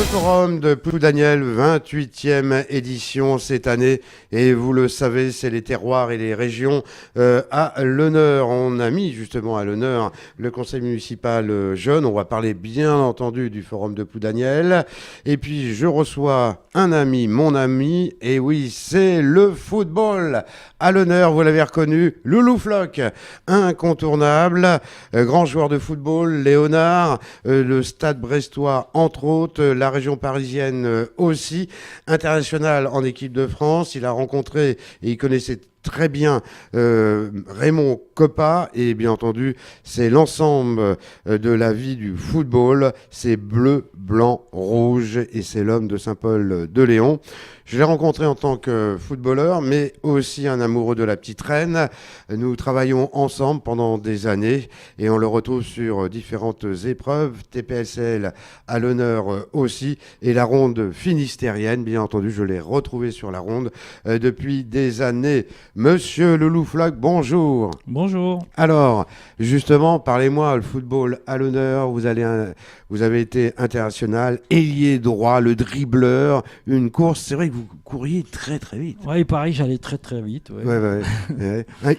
Le forum de Ploudaniel, 28e édition cette année. Et vous le savez, c'est les terroirs et les régions à l'honneur. On a mis justement à l'honneur le conseil municipal jeune. On va parler bien entendu du forum de Ploudaniel. Et puis je reçois un ami, mon ami. Et oui, c'est le football à l'honneur. Vous l'avez reconnu, Loulou Floch, incontournable. Grand joueur de football, Léonard, le Stade brestois entre autres, la région parisienne aussi, international en équipe de France. Il a rencontré et il connaissait très bien Raymond Kopa et bien entendu c'est l'ensemble de la vie du football, c'est bleu, blanc, rouge et c'est l'homme de Saint-Paul-de-Léon. Je l'ai rencontré en tant que footballeur mais aussi un amoureux de la petite reine. Nous travaillons ensemble pendant des années et on le retrouve sur différentes épreuves, TPSL à l'honneur aussi et la ronde finistérienne, bien entendu je l'ai retrouvé sur la ronde depuis des années. Monsieur Loulou Floch, bonjour. Bonjour. Alors, justement, parlez-moi, le football à l'honneur, vous avez été international, ailier droit, le dribbleur, une course, c'est vrai que vous couriez très très vite. Oui, pareil, j'allais très très vite. Ouais. Ouais.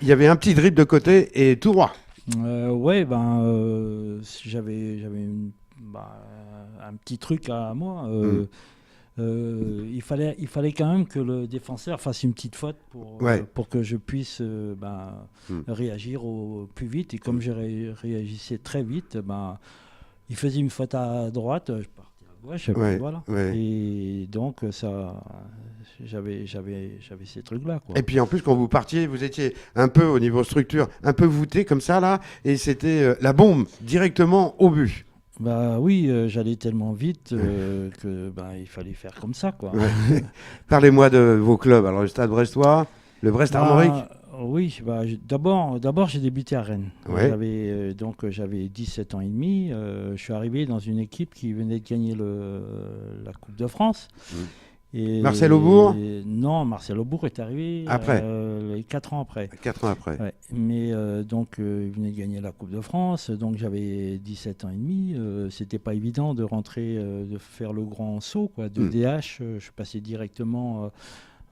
Il y avait un petit dribble de côté et tout droit. J'avais un petit truc à moi. Il fallait quand même que le défenseur fasse une petite faute pour que je puisse réagir au plus vite. Et comme je réagissais très vite, il faisait une faute à droite, je partais à gauche. Et puis voilà. Ouais. Et donc, j'avais ces trucs-là. Quoi. Et puis en plus, quand vous partiez, vous étiez un peu au niveau structure, un peu voûté comme ça, là, et c'était la bombe directement au but. Bah oui, j'allais tellement vite il fallait faire comme ça, quoi. Ouais. Parlez-moi de vos clubs. Alors le Stade brestois, le Brest Armorique. Oui, d'abord j'ai débuté à Rennes. Ouais. J'avais 17 ans et demi. Je suis arrivé dans une équipe qui venait de gagner la Coupe de France. Et Marcel Aubourg ? Non, Marcel Aubourg est arrivé après. 4 ans après. 4 ans après. Ouais. Mais il venait de gagner la Coupe de France, donc j'avais 17 ans et demi. C'était pas évident de rentrer, de faire le grand saut, quoi. De DH, je passais directement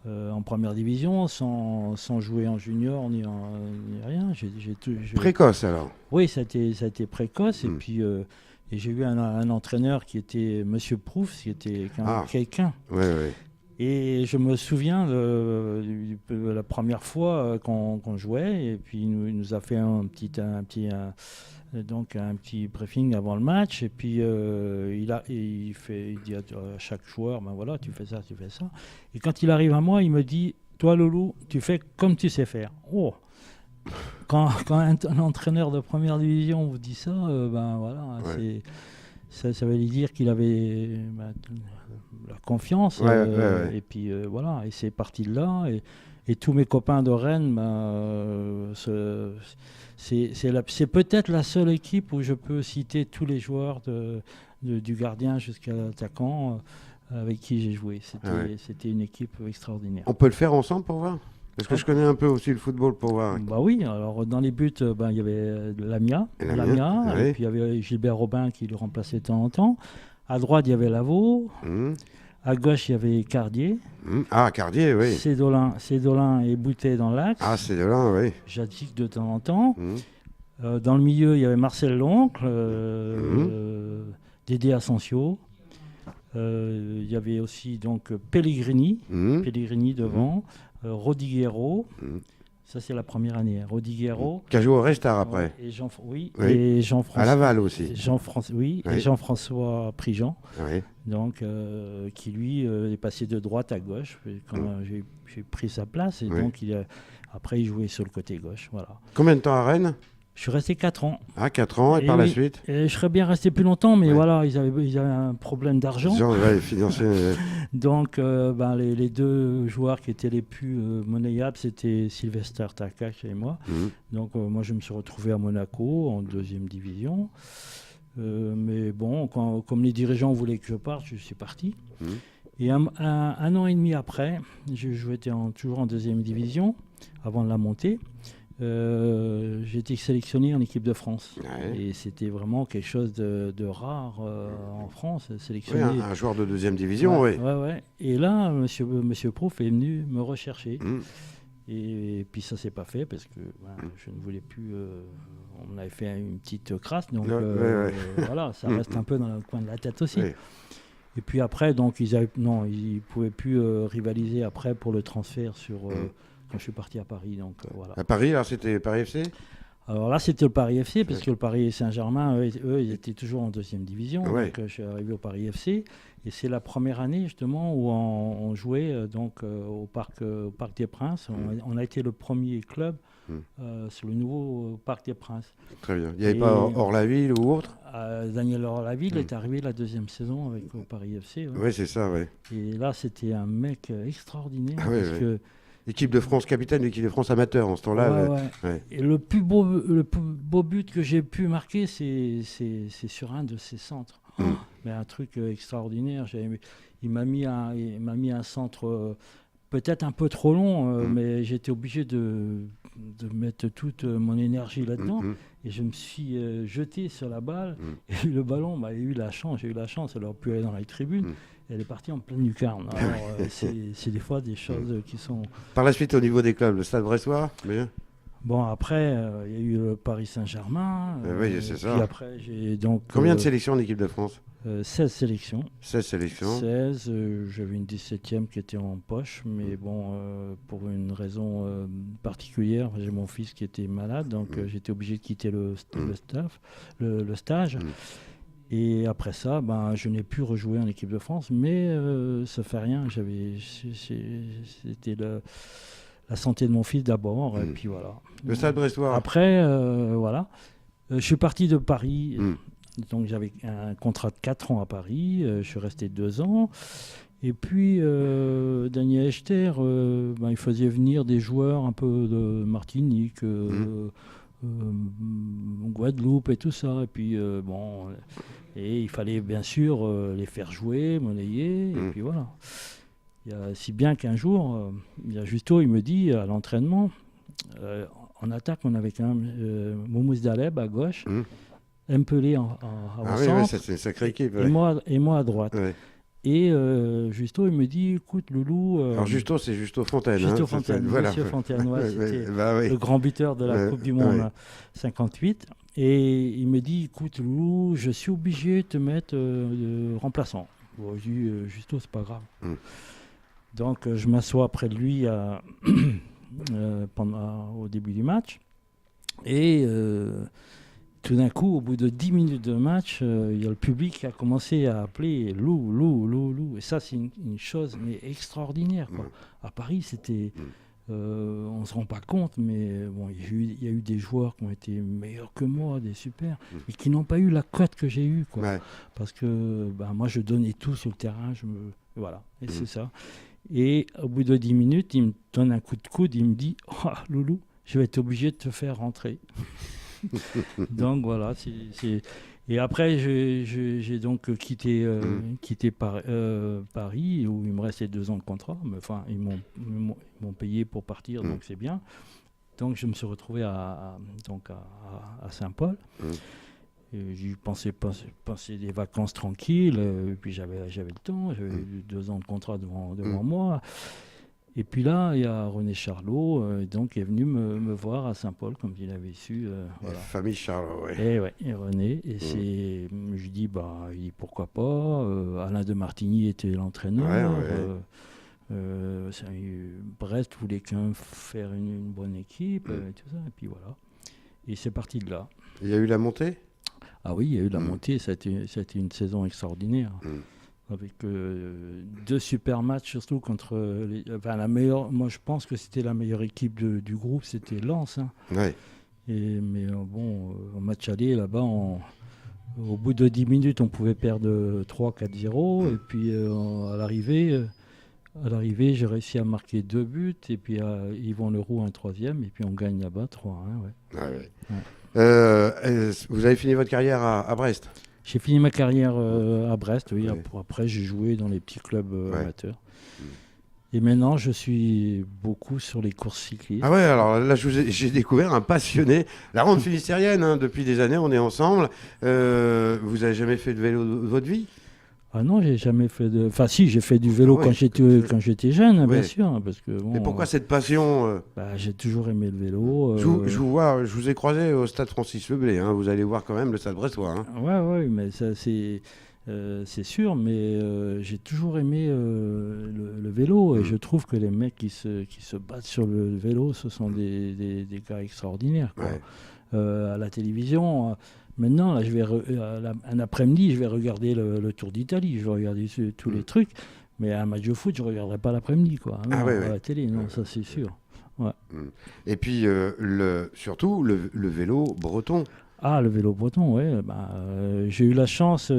en première division, sans jouer en junior ni rien. Précoce alors ? Oui, ça a été précoce. Et puis... Et j'ai eu un entraîneur qui était Monsieur Prouf, qui était quelqu'un. Ouais. Et je me souviens de la première fois qu'on jouait, et puis il nous a fait un petit briefing avant le match, et puis il dit à chaque joueur, voilà, tu fais ça. Et quand il arrive à moi, il me dit, toi Loulou, tu fais comme tu sais faire. Oh. Quand un entraîneur de première division vous dit ça, ça veut dire qu'il avait la confiance. Et puis voilà, et c'est parti de là. Et tous mes copains de Rennes, c'est peut-être la seule équipe où je peux citer tous les joueurs du gardien jusqu'à l'attaquant avec qui j'ai joué. C'était une équipe extraordinaire. On peut le faire ensemble pour voir ? Parce que je connais un peu aussi le football pour voir. Bah oui, alors dans les buts, il y avait Lamia, et puis il y avait Gilbert Robin qui le remplaçait de temps en temps. À droite, il y avait Lavaux. À gauche, il y avait Cardier. Cardier, oui. Cédolin et Boutet dans l'axe. Cédolin, oui. Jadzik de temps en temps. Dans le milieu, il y avait Marcel L'Oncle, Dédé Asensio. Il y avait aussi donc Pellegrini devant. Rodiguero, ça c'est la première année. Rodiguero, qui a joué au Restart après. Et Jean-François. À Laval aussi. Et Jean-François Prigent. Oui. Donc qui lui est passé de droite à gauche quand j'ai pris sa place et donc après il jouait sur le côté gauche. Voilà. Combien de temps à Rennes ? Je suis resté 4 ans. 4 ans, et par la suite ? Je serais bien resté plus longtemps, mais voilà, ils avaient un problème d'argent. Financier. Donc, les deux joueurs qui étaient les plus monnayables, c'était Sylvester Takac et moi. Donc, moi, je me suis retrouvé à Monaco, en 2e division. Mais bon, comme les dirigeants voulaient que je parte, je suis parti. Et un an et demi après, j'étais toujours en 2e division, avant de la montée. J'ai été sélectionné en équipe de France. Ouais. Et c'était vraiment quelque chose de rare en France, sélectionné. Oui, un joueur de deuxième division, oui. Ouais. Et là, monsieur Prouf est venu me rechercher. Et puis ça s'est pas fait parce que je ne voulais plus. On avait fait une petite crasse, donc voilà, ça reste un peu dans le coin de la tête aussi. Oui. Et puis après, donc ils pouvaient plus rivaliser après pour le transfert quand je suis parti à Paris. Donc voilà. À Paris, alors c'était Paris FC. Alors là, c'était le Paris FC, parce que le Paris Saint-Germain, eux, ils étaient toujours en deuxième division. Ouais. Donc, je suis arrivé au Paris FC. Et c'est la première année, justement, où on jouait au Parc des Princes. On a été le premier club sur le nouveau Parc des Princes. Très bien. Il n'y avait pas Orlaville ou autre Daniel Orlaville est arrivé la deuxième saison avec le Paris FC. Ouais. Oui, c'est ça, oui. Et là, c'était un mec extraordinaire. Parce que l'équipe de France, capitaine de l'équipe de France amateur en ce temps-là. Ouais. Et le plus beau but que j'ai pu marquer, c'est sur un de ses centres. Mais un truc extraordinaire. Il m'a mis un centre peut-être un peu trop long, mais j'étais obligé de mettre toute mon énergie là-dedans. Et je me suis jeté sur la balle. Et le ballon, j'ai eu la chance, elle aurait pu aller dans les tribunes. Elle est partie en pleine lucarne. Alors, c'est des fois des choses qui sont... Par la suite, au niveau des clubs, le Stade Bressois, bien. Bon, après, il y a eu le Paris Saint-Germain. Oui, c'est ça. Puis après, j'ai donc... Combien de sélections en équipe de France 16 sélections. 16 sélections. 16. J'avais une 17e qui était en poche, mais bon, pour une raison particulière, j'ai mon fils qui était malade, donc j'étais obligé de quitter le stage. Et après ça, je n'ai plus rejoué en équipe de France, mais ça fait rien. C'était la santé de mon fils d'abord, et puis voilà. Le Stade Bressois. Après, voilà. Je suis parti de Paris, donc j'avais un contrat de 4 ans à Paris. Je suis resté 2 ans. Et puis, Daniel Echter, il faisait venir des joueurs un peu de Martinique, Guadeloupe et tout ça. Et puis, et il fallait bien sûr les faire jouer, monnayer, et puis voilà. Si bien qu'un jour, Justo, il me dit à l'entraînement, en attaque, on avait quand même Moumous Daleb à gauche, Mpelé au centre, c'est une sacrée équipe. Et moi à droite. Ouais. Et Justo, il me dit, écoute, Loulou... Alors Justo, c'est Justo Fontaine. Justo Fontaine, Monsieur Fontaine, c'était le grand buteur de la Coupe du Monde 58. Et il me dit, écoute, Loulou, je suis obligé de te mettre remplaçant. Bon, je dis, Justo, c'est pas grave. Donc, je m'assois près de lui au début du match. Et tout d'un coup, au bout de 10 minutes de match, il y a le public qui a commencé à appeler Lou, Lou, Lou, Lou. Et ça, c'est une chose mais extraordinaire, quoi. À Paris, c'était... on ne se rend pas compte, mais bon, il y a eu des joueurs qui ont été meilleurs que moi, des super, mais qui n'ont pas eu la cote que j'ai eue, quoi. Ouais. Parce que moi, je donnais tout sur le terrain. Voilà, et c'est ça. Et au bout de 10 minutes, il me donne un coup de coude, il me dit « Oh, Loulou, je vais être obligé de te faire rentrer. » Donc voilà, et après j'ai donc quitté Paris, où il me restait 2 ans de contrat, mais enfin ils m'ont payé pour partir, donc c'est bien. Donc je me suis retrouvé à Saint-Paul. J'ai pensé passer des vacances tranquilles, et puis j'avais le temps, j'avais 2 ans de contrat devant moi. Et puis là, il y a René Charlot, donc qui est venu me voir à Saint-Paul, comme il avait su. Voilà. Famille Charlot, oui. Et René. Et je dis, il dit pourquoi pas. Alain de Martigny était l'entraîneur. Brest voulait quand même faire une bonne équipe, et tout ça. Et puis voilà. Et c'est parti de là. Il y a eu la montée ? Ah oui, il y a eu la montée. Ça a été une saison extraordinaire. Avec 2 super matchs, surtout contre la meilleure. Moi, je pense que c'était la meilleure équipe du groupe, c'était Lens. Hein. Ouais. Mais au match aller, là-bas, au bout de 10 minutes, on pouvait perdre 3-4-0. Et puis, à l'arrivée, j'ai réussi à marquer 2 buts. Et puis, Yvon Leroux, un 3e. Et puis, on gagne là-bas 3-1. Vous avez fini votre carrière à Brest ? J'ai fini ma carrière à Brest, oui. Après, j'ai joué dans les petits clubs amateurs. Et maintenant, je suis beaucoup sur les courses cyclistes. Ah ouais, alors là, j'ai découvert un passionné. La ronde finistérienne, hein, depuis des années, on est ensemble. Vous avez jamais fait de vélo de votre vie? Ah non, j'ai jamais fait de. Enfin, si, j'ai fait du vélo Ah ouais, quand j'étais jeune, ouais. bien sûr, hein, parce que bon. Mais pourquoi cette passion J'ai toujours aimé le vélo. je vous ai croisé au stade Francis Leblay. Hein, vous allez voir quand même le stade brestois. Hein. Ouais, mais ça c'est sûr, mais j'ai toujours aimé le vélo et je trouve que les mecs qui se battent sur le vélo, ce sont des gars extraordinaires, quoi. Ouais. À la télévision, maintenant, là, un après-midi, je vais regarder le Tour d'Italie, je vais regarder tous les trucs, mais un match de foot, je ne regarderai pas l'après-midi, quoi. Non, à la télé, non, ça c'est sûr. Ouais. Et puis, surtout, le vélo breton. Ah, le vélo breton, oui. J'ai eu la chance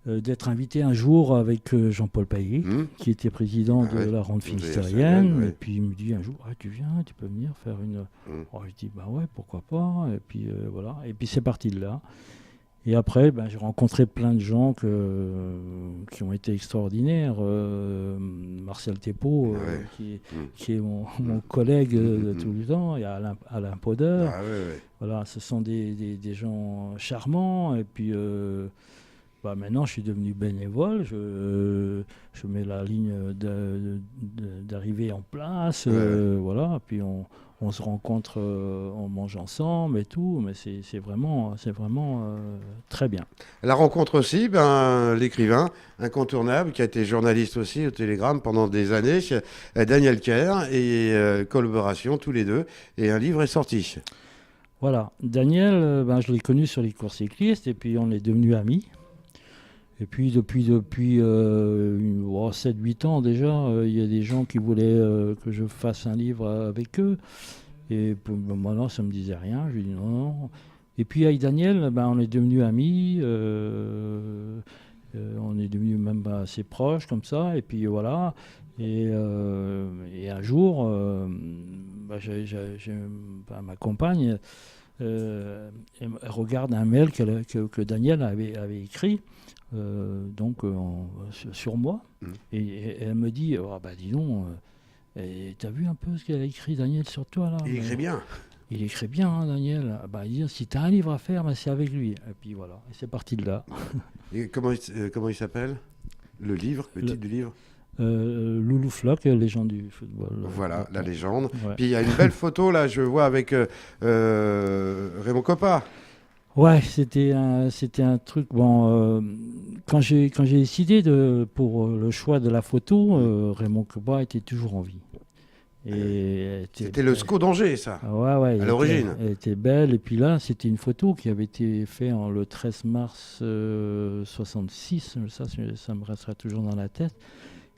d'être invité un jour avec Jean-Paul Paillet, qui était président de la ronde finistérienne. Et puis il me dit un jour, tu viens, tu peux venir faire une... Je dis, ouais, pourquoi pas. Et puis voilà. Et puis c'est parti de là. Et après, j'ai rencontré plein de gens qui ont été extraordinaires. Marcel Thépeau, qui est mon collègue de tout le temps. Il y a Alain Poder. Voilà, ce sont des gens charmants. Et puis maintenant, je suis devenu bénévole. Je mets la ligne d'arrivée en place. Voilà. Puis on se rencontre, on mange ensemble et tout, mais c'est vraiment très bien. La rencontre aussi, l'écrivain incontournable qui a été journaliste aussi au Télégramme pendant des années, Daniel Kerr, et collaboration tous les deux, et un livre est sorti. Voilà, Daniel, je l'ai connu sur les courses cyclistes et puis on est devenus amis. Et puis depuis 7-8 ans déjà, il y a des gens qui voulaient que je fasse un livre avec eux. Et moi non, ça ne me disait rien. Je lui ai dit non. Et puis avec Daniel, on est devenus amis. On est devenus même assez proches comme ça. Et puis voilà. Et un jour, ma compagne elle regarde un mail que Daniel avait écrit. Sur moi, et elle me dit dis donc, t'as vu un peu ce qu'elle a écrit Daniel sur toi là? Il écrit bien. Il écrit bien, hein, Daniel. Il dit si t'as un livre à faire, c'est avec lui. Et puis voilà, et c'est parti de là. Et comment il s'appelle le livre, le titre du livre? Loulou Flock, légende du football. Voilà, la légende. Ouais. Puis il y a une belle photo là, je vois avec Raymond Coppa. Ouais, c'était un truc. Bon, quand j'ai décidé pour le choix de la photo, Raymond Coppa était toujours en vie. C'était le SCO d'Angers, ça. Ouais, à l'origine. Elle était belle. Et puis là, c'était une photo qui avait été faite le 13 mars 66. Ça me restera toujours dans la tête.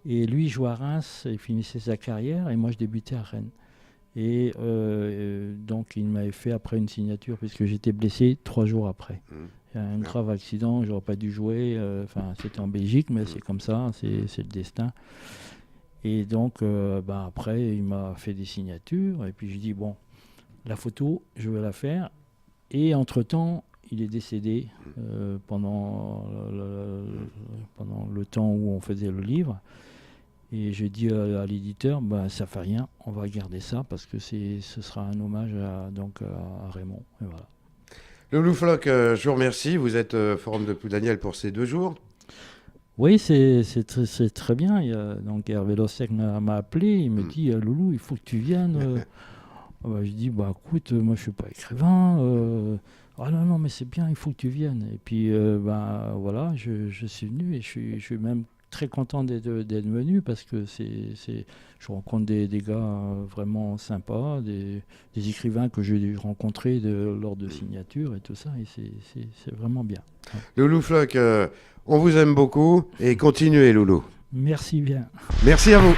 Et lui jouait à Reims, il finissait sa carrière, et moi je débutais à Rennes. Et donc il m'avait fait après une signature puisque j'étais blessé 3 jours après. Il y a un grave accident, j'aurais pas dû jouer. C'était en Belgique, mais c'est comme ça, c'est le destin. Et donc après il m'a fait des signatures et puis je dis bon, la photo je vais la faire. Et entre-temps il est décédé pendant le temps où on faisait le livre. Et j'ai dit à l'éditeur, ça fait rien, on va garder ça parce que ce sera un hommage à Raymond. Et voilà. Loulou Flock, je vous remercie. Vous êtes Forum de Ploudaniel pour ces 2 jours. Oui, c'est très bien. Donc Hervé Lossec m'a appelé, il me dit Loulou, il faut que tu viennes. Je dis écoute, moi je suis pas écrivain. Non, mais c'est bien, il faut que tu viennes. Et puis voilà, je suis venu et je suis même très content d'être venu parce que je rencontre des gars vraiment sympas, des écrivains que j'ai rencontrés lors de signatures et tout ça, et c'est vraiment bien. Loulou Flock, on vous aime beaucoup et continuez Loulou. Merci bien. Merci à vous.